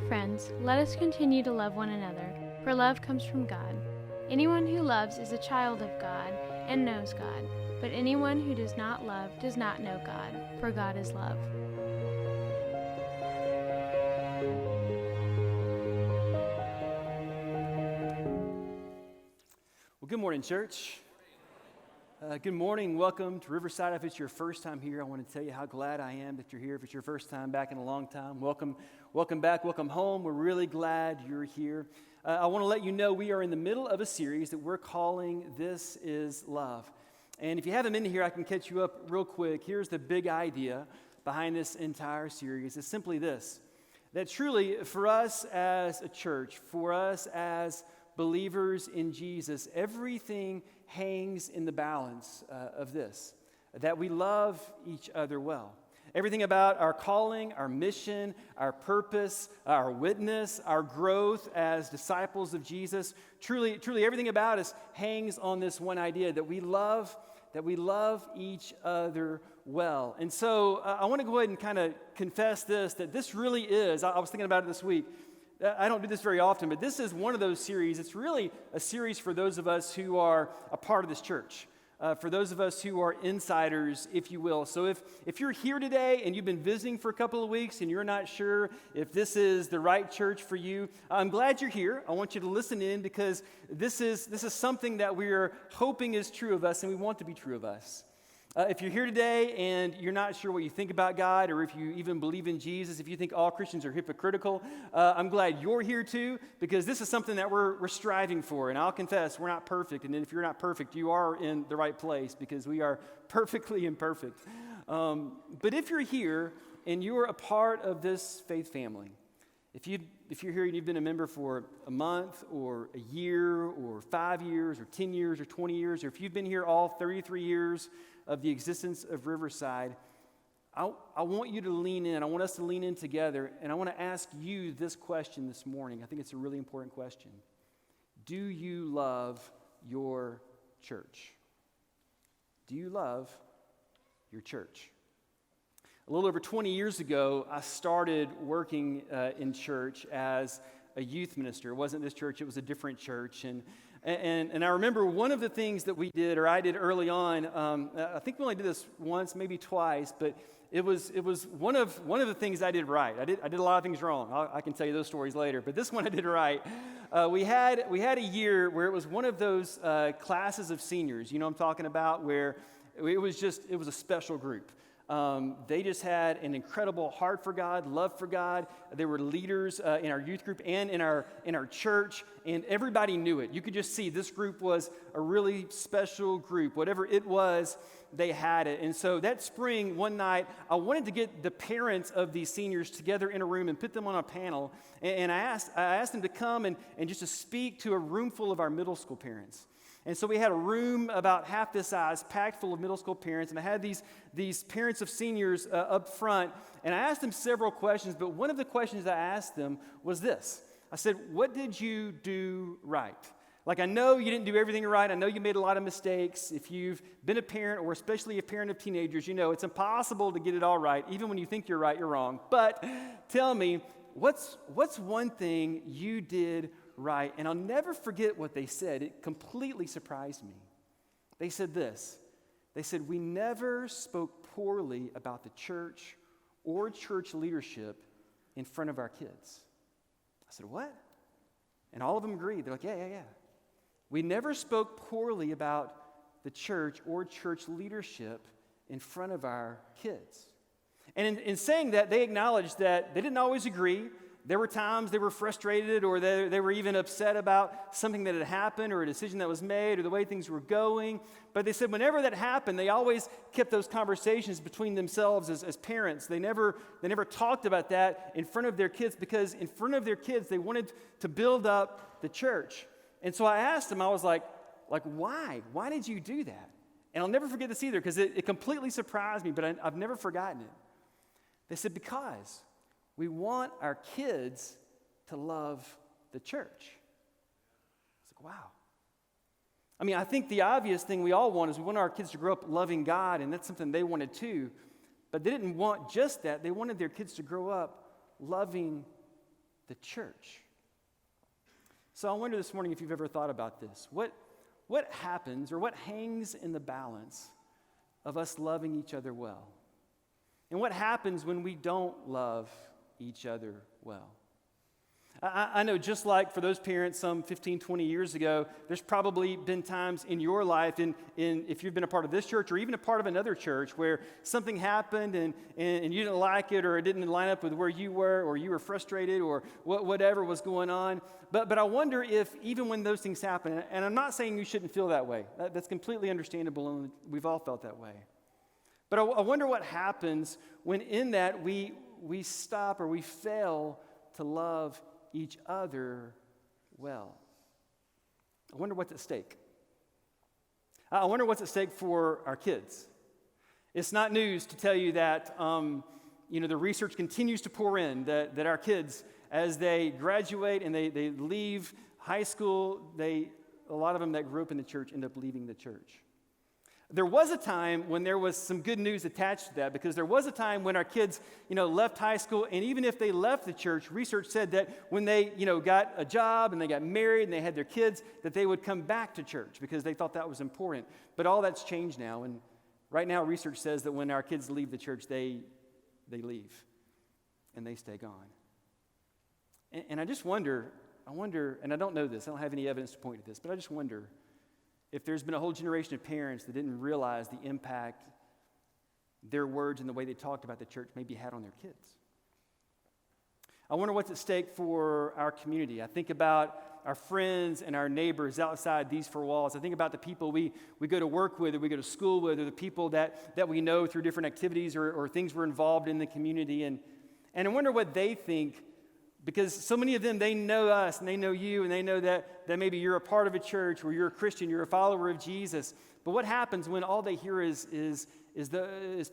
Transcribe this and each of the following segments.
friends, let us continue to love one another, for love comes from God. Anyone who loves is a child of God and knows God, but anyone who does not love does not know God, for God is love. Well, good morning, church. Good morning. Welcome to Riverside. If it's your first time here, I want to tell you how glad I am that you're here. If it's your first time back in a long time, welcome back, welcome home. We're really glad you're here. I want to let you know we are in the middle of a series that we're calling This Is Love. And if you haven't been here, I can catch you up real quick. Here's the big idea behind this entire series. It's simply this, that truly for us as a church, for us as believers in Jesus, everything hangs in the balance of this, that we love each other well. Everything about our calling, our mission, our purpose, our witness, our growth as disciples of Jesus, truly everything about us hangs on this one idea, that we love each other well. And so I want to go ahead and kind of confess that this really is, I was thinking about it this week, I don't do this very often, but this is one of those series. It's really a series for those of us who are a part of this church, for those of us who are insiders, if you will. So if you're here today and you've been visiting for a couple of weeks and you're not sure if this is the right church for you, I'm glad you're here. I want you to listen in because this is something that we are hoping is true of us and we want to be true of us. If you're here today and you're not sure what you think about God or if you even believe in Jesus, if you think all Christians are hypocritical, I'm glad you're here too, because this is something that we're striving for. And I'll confess, we're not perfect. And if you're not perfect, you are in the right place because we are perfectly imperfect. But if you're here and you're a part of this faith family, if you're here and you've been a member for a month or a year or 5 years or 10 years or 20 years, or if you've been here all 33 years of the existence of Riverside, I want you to lean in. I want us to lean in together, and I want to ask you this question this morning. I think it's a really important question. Do you love your church? Do you love your church? A little over 20 years ago, I started working in church as a youth minister. It wasn't this church, it was a different church. And I remember one of the things that we did, or I did early on, I think we only did this once, maybe twice, but it was one of the things I did right. I did a lot of things wrong. I can tell you those stories later, but this one I did right. We had a year where it was one of those classes of seniors, you know what I'm talking about, where it was a special group. They just had an incredible heart for God, love for God. There were leaders in our youth group and in our church, and everybody knew it. You could just see this group was a really special group. Whatever it was, they had it. And so that spring, one night, I wanted to get the parents of these seniors together in a room and put them on a panel. And I asked them to come and just to speak to a room full of our middle school parents. And so we had a room about half this size, packed full of middle school parents, and I had these parents of seniors up front, and I asked them several questions, but one of the questions I asked them was this. I said, what did you do right? Like, I know you didn't do everything right. I know you made a lot of mistakes. If you've been a parent, or especially a parent of teenagers, you know it's impossible to get it all right. Even when you think you're right, you're wrong. But tell me, what's one thing you did right? And I'll never forget what they said. It completely surprised me. They said this. They said, we never spoke poorly about the church or church leadership in front of our kids. I said, what? And all of them agreed. They're like, yeah. We never spoke poorly about the church or church leadership in front of our kids. And in saying that, they acknowledged that they didn't always agree. There were times they were frustrated or they were even upset about something that had happened or a decision that was made or the way things were going. But they said whenever that happened, they always kept those conversations between themselves as parents. They never talked about that in front of their kids because in front of their kids, they wanted to build up the church. And so I asked them, I was like, why? Why did you do that? And I'll never forget this either because it completely surprised me, but I've never forgotten it. They said, because we want our kids to love the church. It's like, wow. I mean, I think the obvious thing we all want is we want our kids to grow up loving God, and that's something they wanted too. But they didn't want just that. They wanted their kids to grow up loving the church. So I wonder this morning if you've ever thought about this. What happens or what hangs in the balance of us loving each other well? And what happens when we don't love each other well? I know just like for those parents some 15, 20 years ago, there's probably been times in your life, if you've been a part of this church or even a part of another church, where something happened and you didn't like it, or it didn't line up with where you were, or you were frustrated, or whatever was going on. But I wonder if even when those things happen, and I'm not saying you shouldn't feel that way. That's completely understandable, and we've all felt that way. But I wonder what happens when in that we stop or we fail to love each other well. I wonder what's at stake. I wonder what's at stake for our kids. It's not news to tell you that the research continues to pour in that our kids, as they graduate and they leave high school, a lot of them that grew up in the church end up leaving the church. There was a time when there was some good news attached to that, because there was a time when our kids, left high school, and even if they left the church, research said that when they, got a job and they got married and they had their kids, that they would come back to church because they thought that was important. But all that's changed now, and right now research says that when our kids leave the church, they leave and they stay gone. And I just wonder, and I don't know this, I don't have any evidence to point to this, but I just wonder if there's been a whole generation of parents that didn't realize the impact their words and the way they talked about the church maybe had on their kids. I wonder what's at stake for our community. I think about our friends and our neighbors outside these four walls. I think about the people we go to work with, or we go to school with, or the people that we know through different activities or things we're involved in the community. And I wonder what they think, because so many of them, they know us and they know you, and they know that maybe you're a part of a church, or you're a Christian, you're a follower of Jesus. But what happens when all they hear is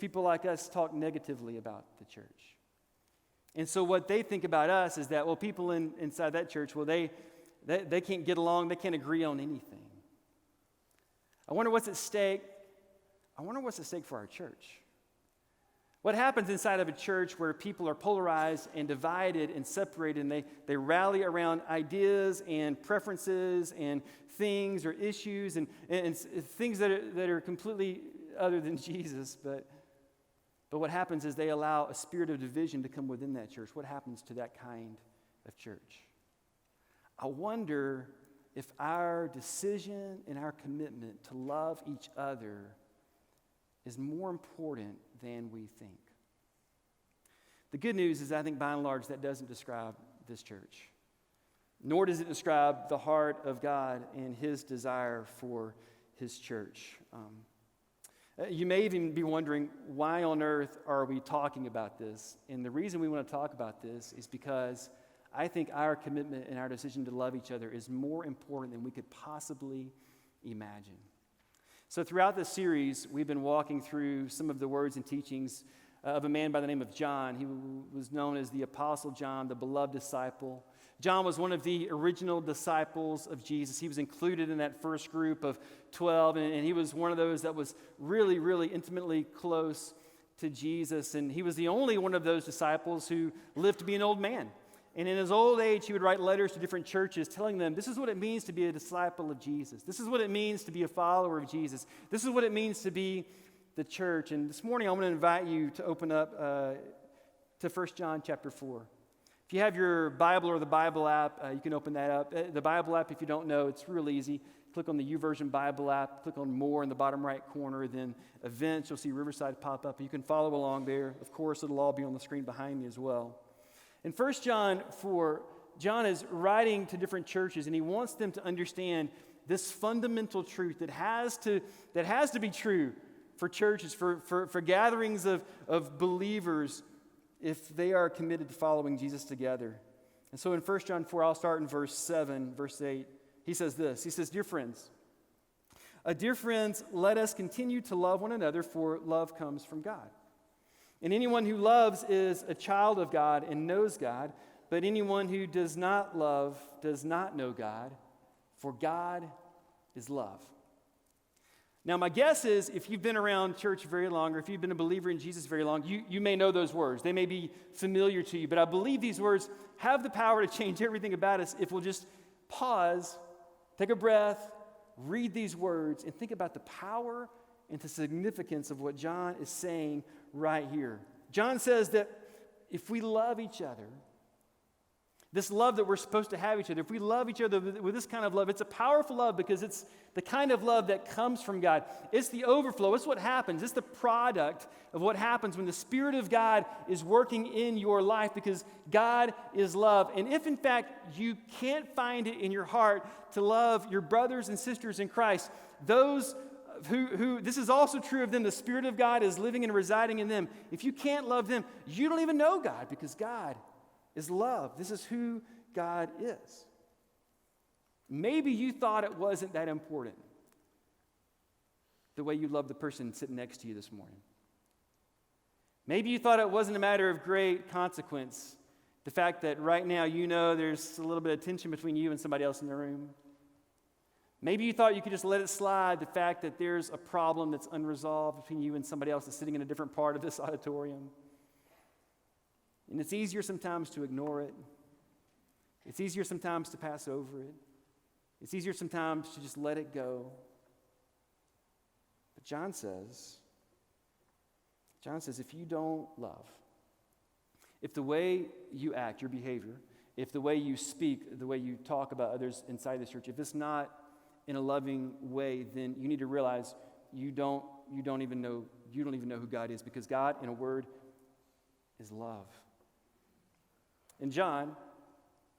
people like us talk negatively about the church? And so what they think about us is that, well, people inside that church, well, they can't get along, they can't agree on anything. I wonder what's at stake. I wonder what's at stake for our church. What happens inside of a church where people are polarized and divided and separated, and they rally around ideas and preferences and things or issues and things that are completely other than Jesus, but what happens is they allow a spirit of division to come within that church. What happens to that kind of church? I wonder if our decision and our commitment to love each other is more important than we think. The good news is, I think by and large, that doesn't describe this church, nor does it describe the heart of God and his desire for his church. You may even be wondering, why on earth are we talking about this? And the reason we want to talk about this is because I think our commitment and our decision to love each other is more important than we could possibly imagine. So throughout this series, we've been walking through some of the words and teachings of a man by the name of John. He was known as the Apostle John, the beloved disciple. John was one of the original disciples of Jesus. He was included in that first group of 12, and he was one of those that was really, really intimately close to Jesus. And he was the only one of those disciples who lived to be an old man. And in his old age, he would write letters to different churches telling them, this is what it means to be a disciple of Jesus. This is what it means to be a follower of Jesus. This is what it means to be the church. And this morning, I want to invite you to open up to 1 John chapter 4. If you have your Bible or the Bible app, you can open that up. The Bible app, if you don't know, it's real easy. Click on the YouVersion Bible app. Click on More in the bottom right corner. Then Events, you'll see Riverside pop up. You can follow along there. Of course, it'll all be on the screen behind me as well. In 1 John 4, John is writing to different churches, and he wants them to understand this fundamental truth that has to be true for churches, for gatherings of believers, if they are committed to following Jesus together. And so in 1 John 4, I'll start in verse 7, verse 8. He says this. He says, Dear friends, let us continue to love one another, for love comes from God. And anyone who loves is a child of God and knows God, but anyone who does not love does not know God, for God is love. Now, my guess is if you've been around church very long, or if you've been a believer in Jesus very long, you may know those words. They may be familiar to you, but I believe these words have the power to change everything about us if we'll just pause, take a breath, read these words, and think about the power and the significance of what John is saying right here. John says that if we love each other, this love that we're supposed to have each other, if we love each other with this kind of love, it's a powerful love because it's the kind of love that comes from God. It's the overflow. It's what happens. It's the product of what happens when the Spirit of God is working in your life because God is love. And if, in fact, you can't find it in your heart to love your brothers and sisters in Christ, those who this is also true of them, the Spirit of God is living and residing in them. If you can't love them, you don't even know God because God is love. This is who God is. Maybe you thought it wasn't that important, the way you love the person sitting next to you this morning. Maybe you thought it wasn't a matter of great consequence, the fact that right now you know there's a little bit of tension between you and somebody else in the room. Maybe you thought you could just let it slide, the fact that there's a problem that's unresolved between you and somebody else that's sitting in a different part of this auditorium. And it's easier sometimes to ignore it. It's easier sometimes to pass over it. It's easier sometimes to just let it go. But John says, if you don't love, if the way you act, your behavior, if the way you speak, the way you talk about others inside the church, if it's not in a loving way, then you need to realize you don't even know who God is, because God, in a word, is love. And John,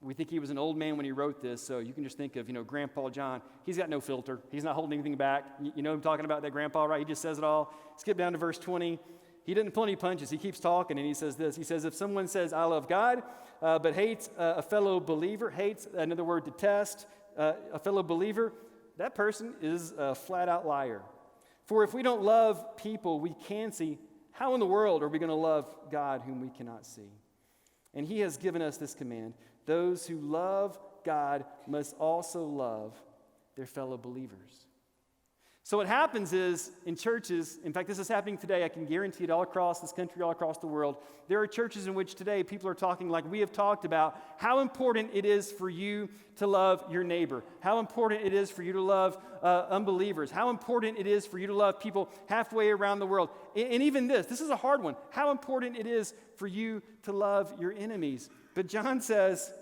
we think he was an old man when he wrote this, so you can just think of, Grandpa John. He's got no filter. He's not holding anything back. You know I'm talking about, that grandpa, right? He just says it all. Skip down to verse 20. He didn't pull any punches. He keeps talking, and he says this. He says, if someone says, I love God, but hates a fellow believer, hates, another word, detest, a fellow believer, that person is a flat-out liar. For if we don't love people we can see, how in the world are we going to love God whom we cannot see? And he has given us this command: those who love God must also love their fellow believers. So what happens is, in churches, in fact, this is happening today, I can guarantee it, all across this country, all across the world, there are churches in which today people are talking like we have talked about how important it is for you to love your neighbor, how important it is for you to love unbelievers, how important it is for you to love people halfway around the world. And even this is a hard one, how important it is for you to love your enemies. But John says,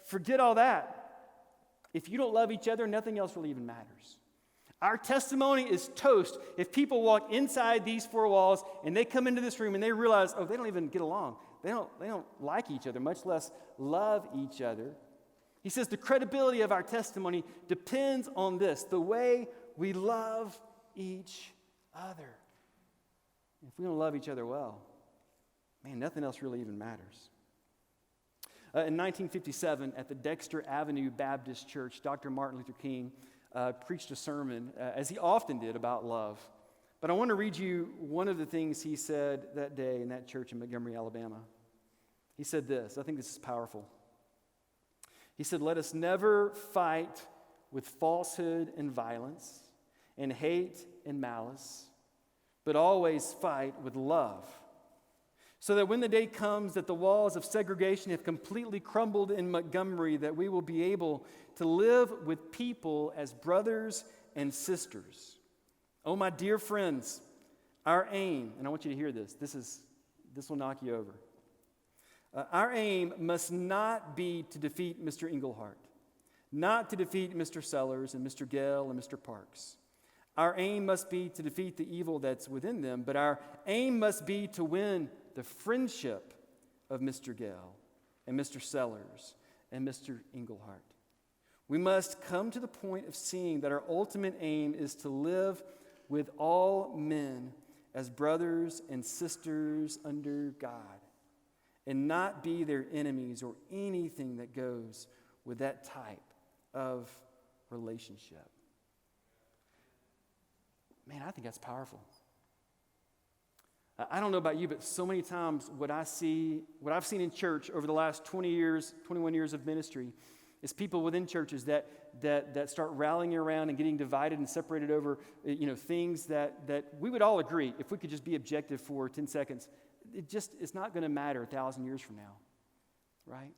forget all that. If you don't love each other, nothing else really even matters. Our testimony is toast if people walk inside these four walls and they come into this room and they realize, they don't even get along. They don't like each other, much less love each other. He says the credibility of our testimony depends on this, the way we love each other. If we don't love each other well, man, nothing else really even matters. In 1957, at the Dexter Avenue Baptist Church, Dr. Martin Luther King preached a sermon, as he often did, about love. But I want to read you one of the things he said that day in that church in Montgomery, Alabama. He said this. I think this is powerful. He said, let us never fight with falsehood and violence and hate and malice, but always fight with love, so that when the day comes that the walls of segregation have completely crumbled in Montgomery, that we will be able to live with people as brothers and sisters. Oh, my dear friends, our aim, and I want you to hear this, this will knock you over. Our aim must not be to defeat Mr. Englehart, not to defeat Mr. Sellers and Mr. Gale and Mr. Parks. Our aim must be to defeat the evil that's within them, but our aim must be to win the friendship of Mr. Gale and Mr. Sellers and Mr. Englehart. We must come to the point of seeing that our ultimate aim is to live with all men as brothers and sisters under God, and not be their enemies or anything that goes with that type of relationship. Man, I think that's powerful. I don't know about you, but so many times what I've seen in church over the last 20 years, 21 years of ministry, It's people within churches that start rallying around and getting divided and separated over things that we would all agree, if we could just be objective for 10 seconds, it's not going to matter 1,000 years from now, right?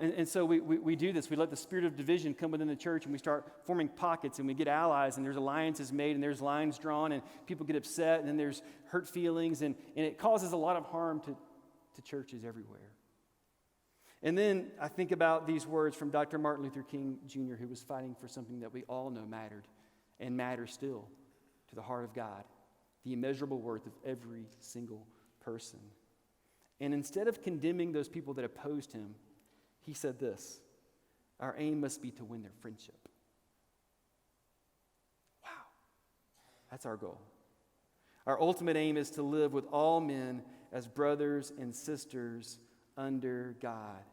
And so we do this. We let the spirit of division come within the church, and we start forming pockets, and we get allies, and there's alliances made, and there's lines drawn, and people get upset, and then there's hurt feelings, and it causes a lot of harm to churches everywhere. And then I think about these words from Dr. Martin Luther King Jr., who was fighting for something that we all know mattered and matters still to the heart of God, the immeasurable worth of every single person. And instead of condemning those people that opposed him, he said this: our aim must be to win their friendship. Wow. That's our goal. Our ultimate aim is to live with all men as brothers and sisters under God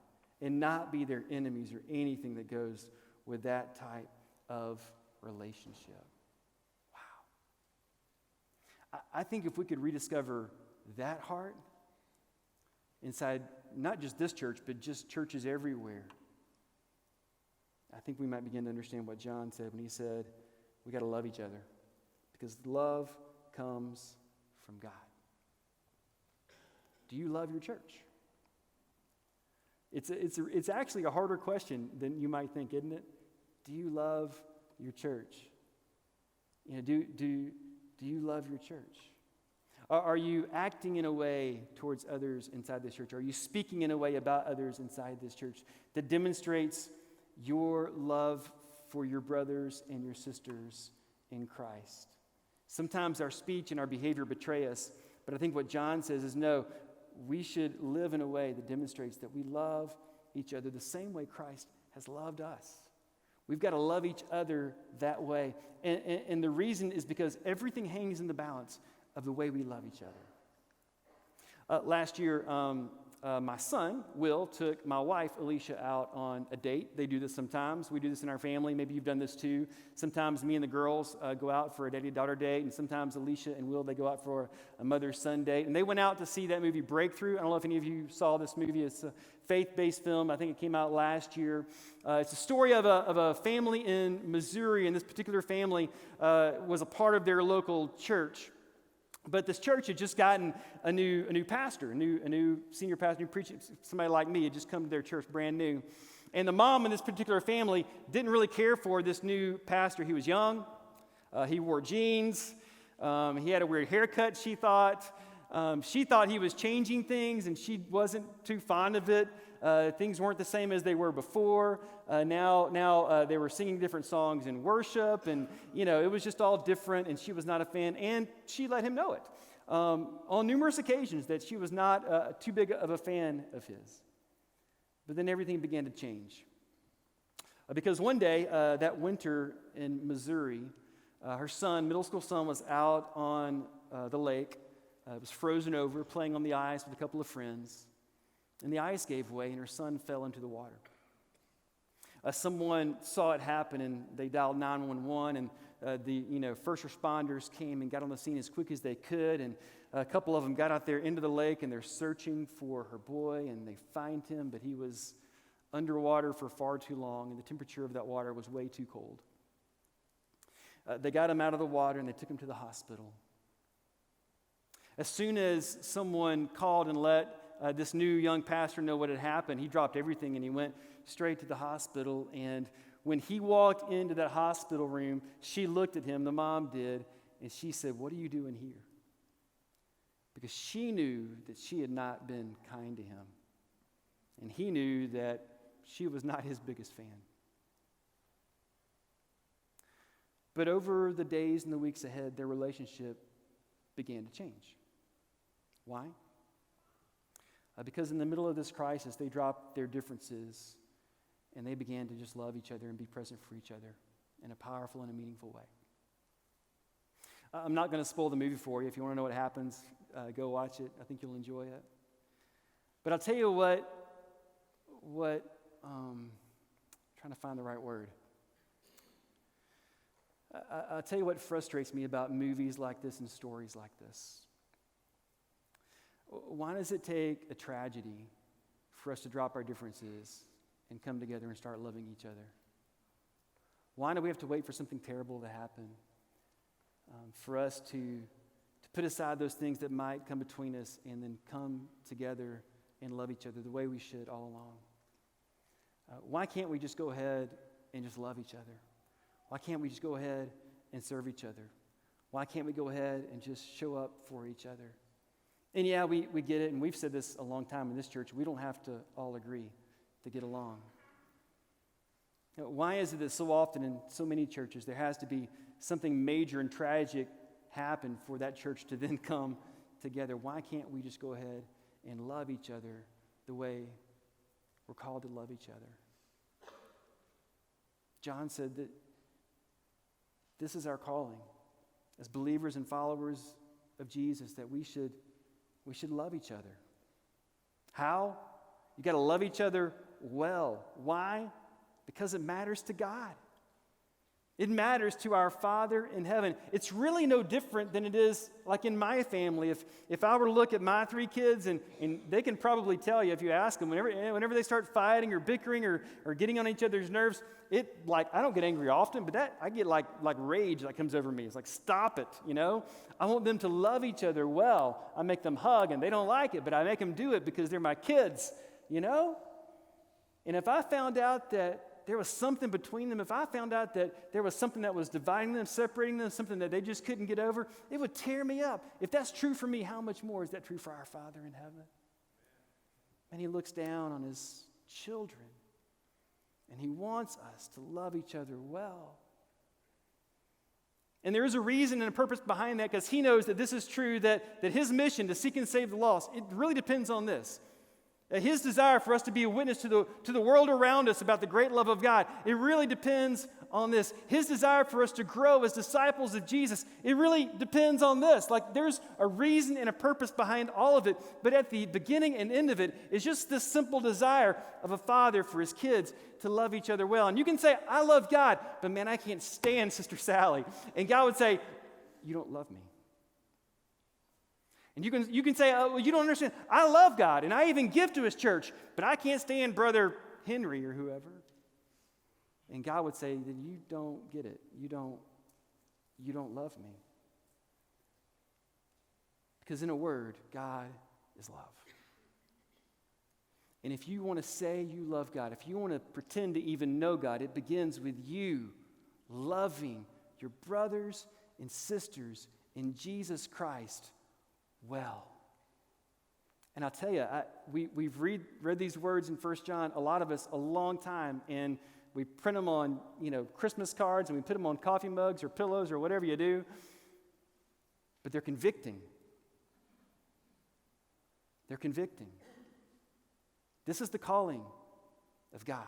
and not be their enemies or anything that goes with that type of relationship. Wow. I think if we could rediscover that heart inside not just this church, but just churches everywhere, I think we might begin to understand what John said when he said, we got to love each other because love comes from God. Do you love your church? It's actually a harder question than you might think, isn't it? Do you love your church? Do you love your church? Are you acting in a way towards others inside this church? Are you speaking in a way about others inside this church that demonstrates your love for your brothers and your sisters in Christ? Sometimes our speech and our behavior betray us, but I think what John says is no, we should live in a way that demonstrates that we love each other the same way Christ has loved us. We've got to love each other that way. And the reason is because everything hangs in the balance of the way we love each other. Last year, my son, Will, took my wife, Alicia, out on a date. They do this sometimes. We do this in our family. Maybe you've done this too. Sometimes me and the girls go out for a daddy-daughter date, and sometimes Alicia and Will, they go out for a mother-son date. And they went out to see that movie Breakthrough. I don't know if any of you saw this movie. It's a faith-based film. I think it came out last year. It's a story of a family in Missouri, and this particular family was a part of their local church. But this church had just gotten a new pastor, a new senior pastor, new preacher. Somebody like me had just come to their church, brand new. And the mom in this particular family didn't really care for this new pastor. He was young. He wore jeans. He had a weird haircut, she thought. She thought he was changing things, and she wasn't too fond of it. Things weren't the same as they were before. Now they were singing different songs in worship, and it was just all different, and she was not a fan, and she let him know it on numerous occasions that she was not too big of a fan of his. But then everything began to change. Because one day, that winter in Missouri, her middle school son, was out on the lake. It was frozen over, playing on the ice with a couple of friends. And the ice gave way, and her son fell into the water. Someone saw it happen, and they dialed 911, and the first responders came and got on the scene as quick as they could, and a couple of them got out there into the lake, and they're searching for her boy, and they find him, but he was underwater for far too long, and the temperature of that water was way too cold. They got him out of the water, and they took him to the hospital. As soon as someone called and let this new young pastor know what had happened, he dropped everything and he went straight to the hospital. And when he walked into that hospital room, she looked at him, the mom did, and she said, "What are you doing here?" Because she knew that she had not been kind to him. And he knew that she was not his biggest fan. But over the days and the weeks ahead, their relationship began to change. Why? Because in the middle of this crisis, they dropped their differences and they began to just love each other and be present for each other in a powerful and a meaningful way. I'm not going to spoil the movie for you. If you want to know what happens, go watch it. I think you'll enjoy it. But I'll tell you what trying to find the right word. I'll tell you what frustrates me about movies like this and stories like this. Why does it take a tragedy for us to drop our differences and come together and start loving each other? Why do we have to wait for something terrible to happen for us to put aside those things that might come between us and then come together and love each other the way we should all along? Why can't we just go ahead and just love each other? Why can't we just go ahead and serve each other? Why can't we go ahead and just show up for each other? And yeah, we get it, and we've said this a long time in this church. We don't have to all agree to get along. Why is it that so often in so many churches there has to be something major and tragic happen for that church to then come together? Why can't we just go ahead and love each other the way we're called to love each other? John said that this is our calling as believers and followers of Jesus, that we should love each other. How? You got to love each other well. Why? Because it matters to God. It matters to our Father in heaven. It's really no different than it is like in my family. If I were to look at my 3 kids, and they can probably tell you if you ask them, whenever they start fighting or bickering or getting on each other's nerves, I don't get angry often, but I get like rage that comes over me. It's like, stop it, you know? I want them to love each other well. I make them hug, and they don't like it, but I make them do it because they're my kids, you know? And if I found out that there was something between them, if I found out that there was something that was dividing them, separating them, something that they just couldn't get over, it would tear me up. If that's true for me, how much more is that true for our Father in heaven? And He looks down on His children, and He wants us to love each other well. And there is a reason and a purpose behind that, because He knows that this is true, that His mission to seek and save the lost, it really depends on this. His desire for us to be a witness to the world around us about the great love of God, it really depends on this. His desire for us to grow as disciples of Jesus, it really depends on this. Like, there's a reason and a purpose behind all of it, but at the beginning and end of it is just this simple desire of a father for his kids to love each other well. And you can say, I love God, but man, I can't stand Sister Sally. And God would say, you don't love me. And you can say, oh, well, you don't understand. I love God, and I even give to His church, but I can't stand Brother Henry or whoever. And God would say, then you don't get it. You don't love me. Because in a word, God is love. And if you want to say you love God, if you want to pretend to even know God, it begins with you loving your brothers and sisters in Jesus Christ well. And I'll tell you, we've read these words in 1 John, a lot of us, a long time, and we print them on, Christmas cards, and we put them on coffee mugs or pillows or whatever you do, but they're convicting. They're convicting. This is the calling of God.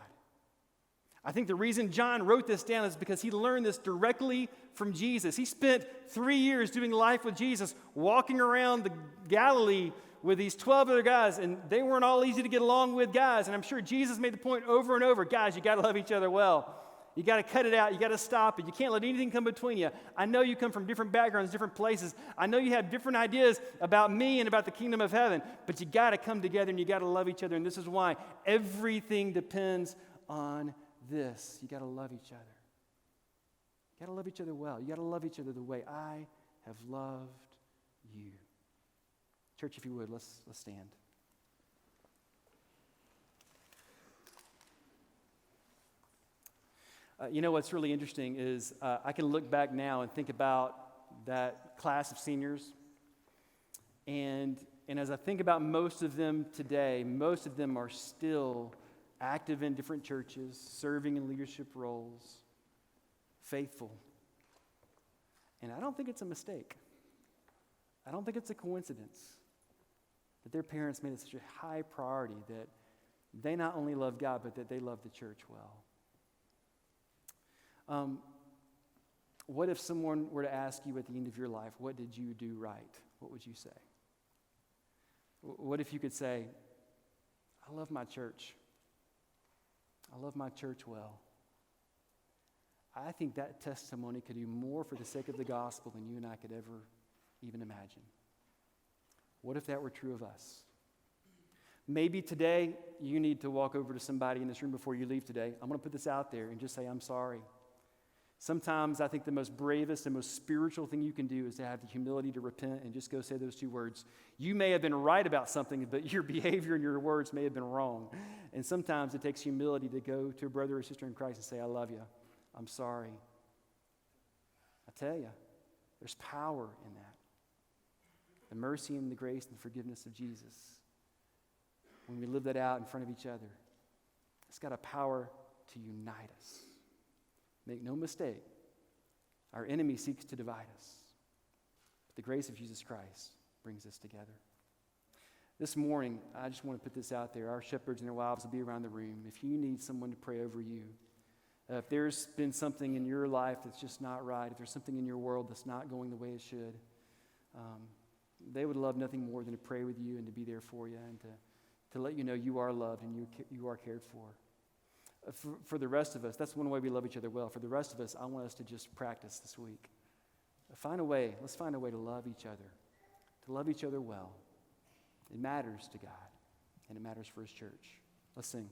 I think the reason John wrote this down is because he learned this directly from Jesus. He spent 3 years doing life with Jesus, walking around the Galilee with these 12 other guys, and they weren't all easy to get along with guys. And I'm sure Jesus made the point over and over, guys, you got to love each other well. You got to cut it out. You got to stop it. You can't let anything come between you. I know you come from different backgrounds, different places. I know you have different ideas about me and about the kingdom of heaven, but you got to come together and you got to love each other. And this is why everything depends on this. You got to love each other. You got to love each other well. You got to love each other the way I have loved you. Church, if you would, let's stand. What's really interesting is I can look back now and think about that class of seniors, and as I think about most of them today, most of them are still active in different churches, serving in leadership roles, faithful. And I don't think it's a mistake. I don't think it's a coincidence that their parents made it such a high priority that they not only love God, but that they love the church well. What if someone were to ask you at the end of your life, what did you do right? What would you say? What if you could say, I love my church. I love my church well. I think that testimony could do more for the sake of the gospel than you and I could ever even imagine. What if that were true of us? Maybe today you need to walk over to somebody in this room before you leave today. I'm going to put this out there and just say, I'm sorry. Sometimes I think the most bravest and most spiritual thing you can do is to have the humility to repent and just go say those two words. You may have been right about something, but your behavior and your words may have been wrong. And sometimes it takes humility to go to a brother or sister in Christ and say, I love you. I'm sorry. I tell you, there's power in that. The mercy and the grace and the forgiveness of Jesus. When we live that out in front of each other, it's got a power to unite us. Make no mistake, our enemy seeks to divide us. But the grace of Jesus Christ brings us together. This morning, I just want to put this out there. Our shepherds and their wives will be around the room. If you need someone to pray over you, if there's been something in your life that's just not right, if there's something in your world that's not going the way it should, they would love nothing more than to pray with you and to be there for you and to let you know you are loved and you are cared for. For the rest of us, that's one way we love each other well. For the rest of us, I want us to just practice this week. Let's find a way to love each other well. It matters to God, and it matters for His church. Let's sing.